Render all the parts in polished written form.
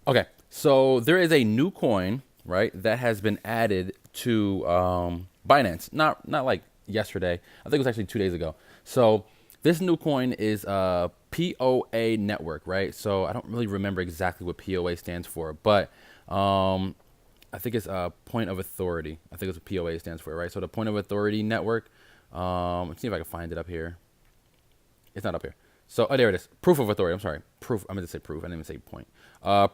Okay, so there is a new coin, right, that has been added to Binance. Not like yesterday. I think it was actually 2 days ago. So this new coin is POA.Network, right? So I don't really remember exactly what POA stands for, but I think it's a point of authority. I think it's what POA stands for, right? So the point of authority network. Let's see if I can find it up here. It's not up here. So, oh, there it is. Proof of authority. I'm sorry. Proof. I meant to say proof. I didn't even say point.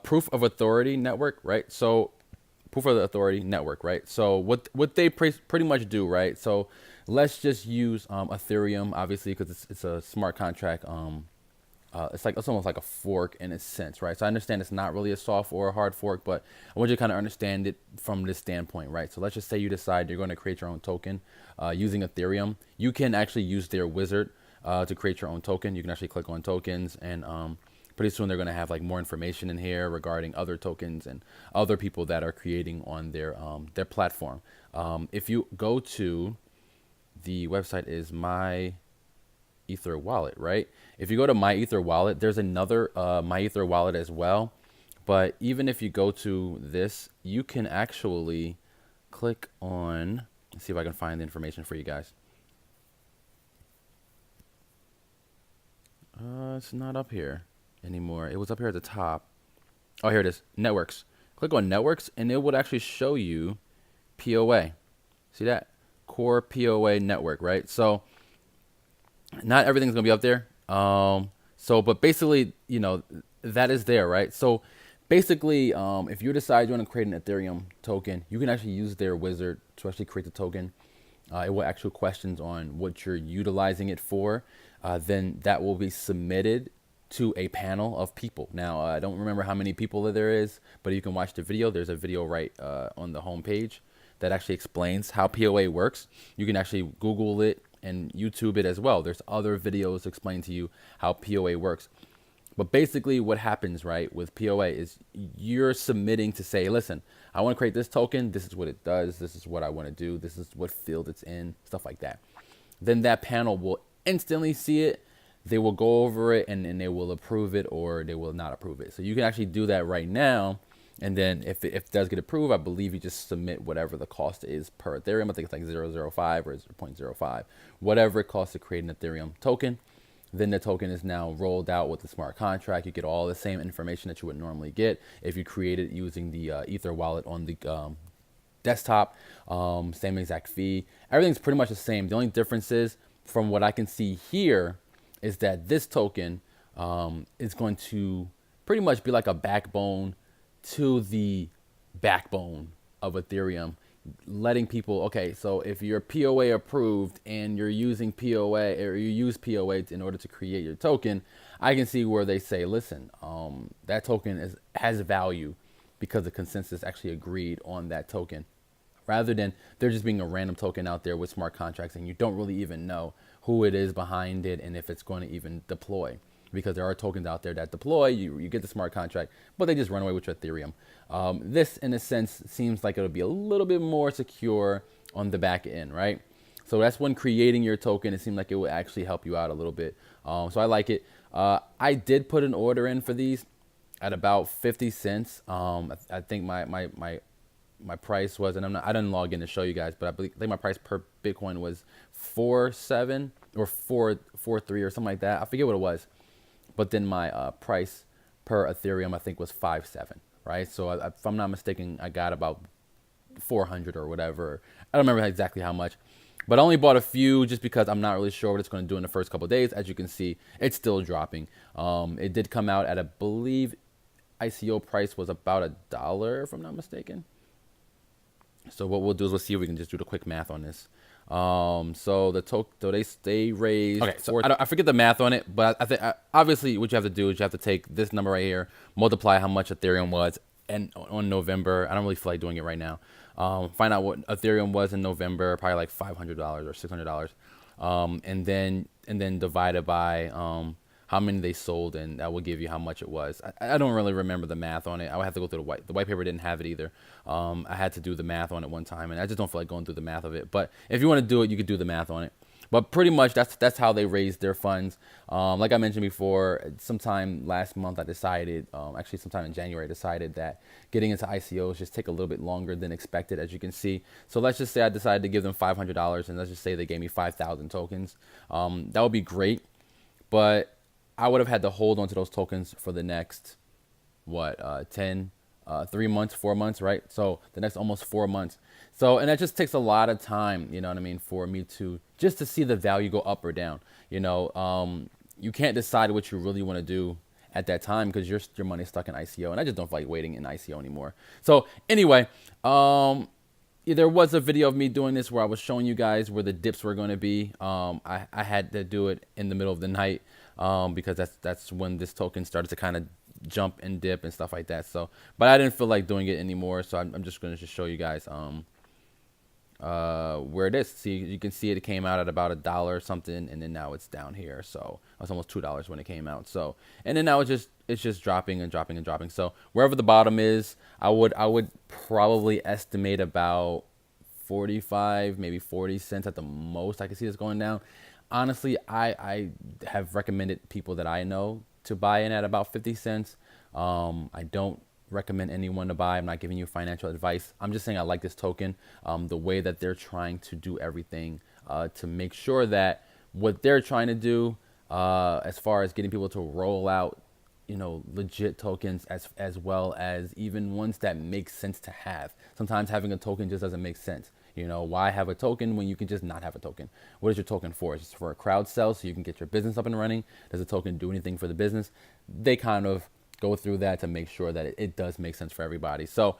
Proof of authority network, right? So, proof of the authority network, right? So, what they pretty much do, right? So, let's just use Ethereum, obviously, because it's a smart contract. It's almost like a fork in a sense, right? So I understand it's not really a soft or a hard fork, but I want you to kind of understand it from this standpoint, right? So let's just say you decide you're going to create your own token using Ethereum. You can actually use their wizard to create your own token. You can actually click on tokens, and pretty soon they're going to have like more information in here regarding other tokens and other people that are creating on their platform. If you go to the website is my Ether wallet, right? If you go to my Ether wallet, there's another my Ether wallet as well. But even if you go to this, you can actually click on, let's see if I can find the information for you guys. It's not up here anymore. It was up here at the top. Oh, here it is. Networks. Click on networks and it would actually show you POA. See that? Core POA network, right? So not everything's gonna be up there. But basically, that is there, right? So basically, if you decide you want to create an Ethereum token, you can actually use their wizard to actually create the token. It will ask you questions on what you're utilizing it for. Then that will be submitted to a panel of people. Now, I don't remember how many people there is, but you can watch the video. There's a video right on the homepage that actually explains how POA works. You can actually Google it and YouTube it as well. There's other videos to explain to you how POA works. But basically what happens, right, with POA is you're submitting to say, listen, I want to create this token. This is what it does. This is what I want to do. This is what field it's in, stuff like that. Then that panel will instantly see it. They will go over it and they will approve it or they will not approve it. So you can actually do that right now. And then if it does get approved, I believe you just submit whatever the cost is per Ethereum. I think it's like 0.005 or 0.05, whatever it costs to create an Ethereum token. Then the token is now rolled out with the smart contract. You get all the same information that you would normally get if you create it using the Ether wallet on the desktop. Same exact fee. Everything's pretty much the same. The only difference is, from what I can see here, is that this token is going to pretty much be like a backbone to the backbone of Ethereum, letting people, okay, so if you're POA approved and you're using POA or you use POA in order to create your token, I can see where they say, listen, that token has value because the consensus actually agreed on that token, rather than there just being a random token out there with smart contracts and you don't really even know who it is behind it and if it's going to even deploy, because there are tokens out there that deploy, you get the smart contract, but they just run away with your Ethereum. This, in a sense, seems like it'll be a little bit more secure on the back end, right? So that's when creating your token, it seemed like it would actually help you out a little bit. So I like it. I did put an order in for these at about 50 cents. I think my price was, and I didn't log in to show you guys, but I think my price per Bitcoin was 4.7 or 4.3 or something like that. I forget what it was. But then my price per Ethereum, I think, was 5.7, right? So if I'm not mistaken, I got about 400 or whatever. I don't remember exactly how much. But I only bought a few just because I'm not really sure what it's going to do in the first couple of days. As you can see, it's still dropping. It did come out at, I believe, ICO price was about $1, if I'm not mistaken. So what we'll do is we'll see if we can just do the quick math on this. So they raised. Okay, so I forget the math on it, but I think obviously what you have to do is you have to take this number right here, multiply how much Ethereum was, and on November. I don't really feel like doing it right now. Find out what Ethereum was in November, probably like $500 or $600, and then divide it by how many they sold, and that will give you how much it was. I don't really remember the math on it. I would have to go through the white paper didn't have it either. I had to do the math on it one time, and I just don't feel like going through the math of it. But if you want to do it, you could do the math on it. But pretty much that's how they raised their funds. Like I mentioned before, sometime last month I decided, actually sometime in January, I decided that getting into ICOs just take a little bit longer than expected, as you can see. So let's just say I decided to give them $500, and let's just say they gave me 5,000 tokens. That would be great, but I would have had to hold on to those tokens for the next, 3 months, 4 months, right? So the next almost 4 months. So, and that just takes a lot of time, you know what I mean, for me to just to see the value go up or down. You can't decide what you really want to do at that time because your money's stuck in ICO, and I just don't feel like waiting in ICO anymore. So anyway, there was a video of me doing this where I was showing you guys where the dips were going to be. I had to do it in the middle of the night because that's when this token started to kind of jump and dip and stuff like that. So, but I didn't feel like doing it anymore, so I'm just going to just show you guys where it is. See, you can see it came out at about $1 or something, and then now it's down here. So it was almost $2 when it came out. So, and then now it's just dropping and dropping and dropping. So wherever the bottom is, I would probably estimate about 45, maybe 40 cents at the most. I can see this going down. Honestly, I have recommended people that I know to buy in at about 50 cents. I don't recommend anyone to buy. I'm not giving you financial advice. I'm just saying I like this token. The way that they're trying to do everything to make sure that what they're trying to do as far as getting people to roll out, legit tokens as well as even ones that make sense to have. Sometimes having a token just doesn't make sense. Why have a token when you can just not have a token? What is your token for? Is it for a crowd sell so you can get your business up and running? Does a token do anything for the business? They kind of go through that to make sure that it does make sense for everybody. So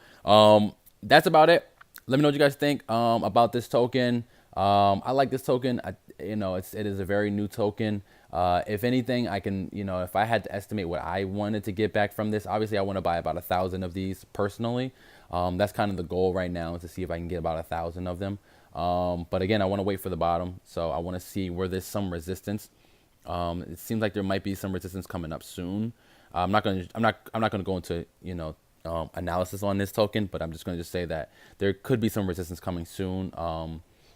that's about it. Let me know what you guys think about this token. I like this token. It is a very new token. If anything, I can, if I had to estimate what I wanted to get back from this, obviously I want to buy about 1,000 of these personally. That's kind of the goal right now, is to see if I can get about 1,000 of them. But again, I want to wait for the bottom. So I want to see where there's some resistance. It seems like there might be some resistance coming up soon. I'm not going to go into, analysis on this token, but I'm just going to say that there could be some resistance coming soon.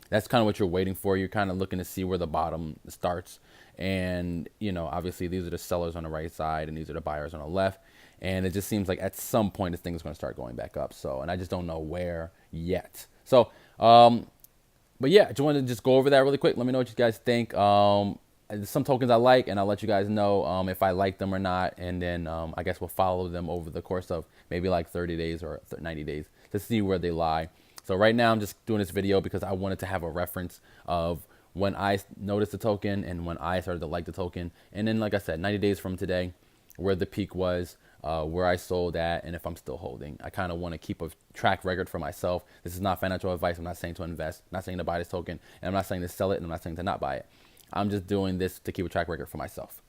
That's kind of what you're waiting for. You're kind of looking to see where the bottom starts. And, obviously these are the sellers on the right side and these are the buyers on the left. And it just seems like at some point this thing is going to start going back up. So, and I just don't know where yet. So, but yeah, I just wanted to just go over that really quick. Let me know what you guys think. Some tokens I like, and I'll let you guys know if I like them or not. And then I guess we'll follow them over the course of maybe like 30 days or 90 days to see where they lie. So right now I'm just doing this video because I wanted to have a reference of when I noticed the token and when I started to like the token. And then, like I said, 90 days from today, where the peak was, where I sold at, and if I'm still holding. I kind of want to keep a track record for myself. This is not financial advice. I'm not saying to invest. I'm not saying to buy this token. And I'm not saying to sell it, and I'm not saying to not buy it. I'm just doing this to keep a track record for myself.